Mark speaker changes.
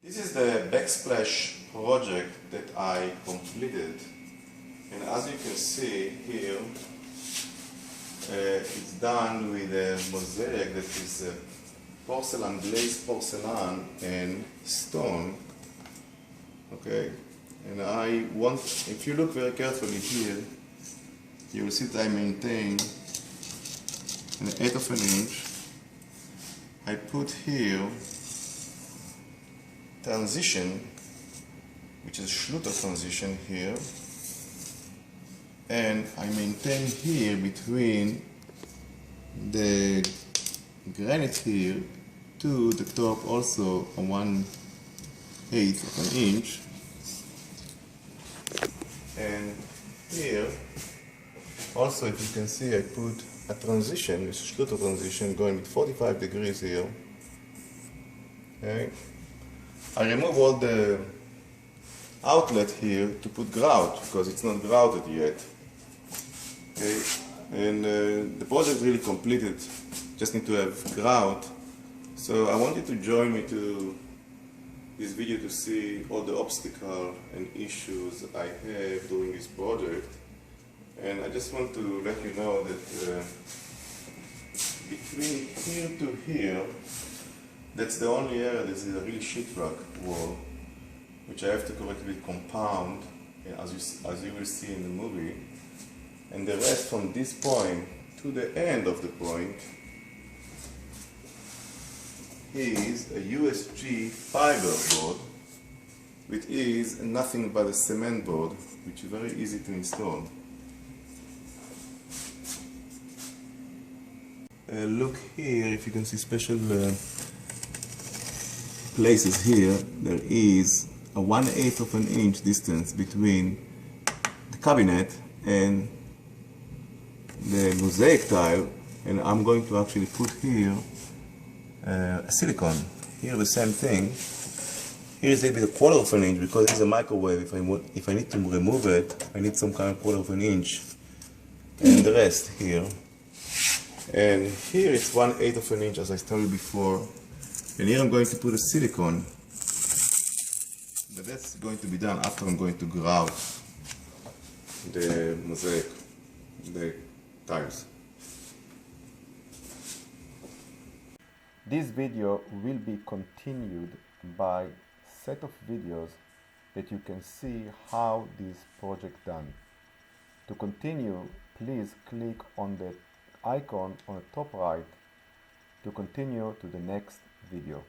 Speaker 1: This is the backsplash project that I completed, and as you can see here, it's done with a mosaic that is porcelain, glazed porcelain and stone. Okay, and I want, if you look very carefully here, you will see that I maintain an 1/8 of an inch. I put here transition, which is Schluter transition here, and I maintain here between the granite here to the top also a 1/8 of an inch, and here also, if you can see, I put a transition, this Schluter transition going with 45 degrees here. Okay. I remove all the outlet here to put grout because it's not grouted yet. Okay. And the project really completed, just need to have grout. So I want you to join me to this video to see all the obstacles and issues I have during this project. And I just want to let you know that between here to here, that's the only area that is a really sheetrock wall, which I have to correctly compound, as you will see in the movie. And the rest from this point to the end of the point is a USG fiber board, which is nothing but a cement board, which is very easy to install. Look here, if you can see special places here, there is a 1/8 of an inch distance between the cabinet and the mosaic tile, and I'm going to actually put here a silicone. Here the same thing. Here is a bit of 1/4 of an inch because it's a microwave. If I need to remove it, I need some kind of 1/4 of an inch, and the rest here. And here it's 1/8 of an inch, as I told you before. And here I'm going to put a silicone. But that's going to be done after I'm going to grout the mosaic, the tiles.
Speaker 2: This video will be continued by set of videos that you can see how this project done. To continue, please click on the icon on the top right to continue to the next video.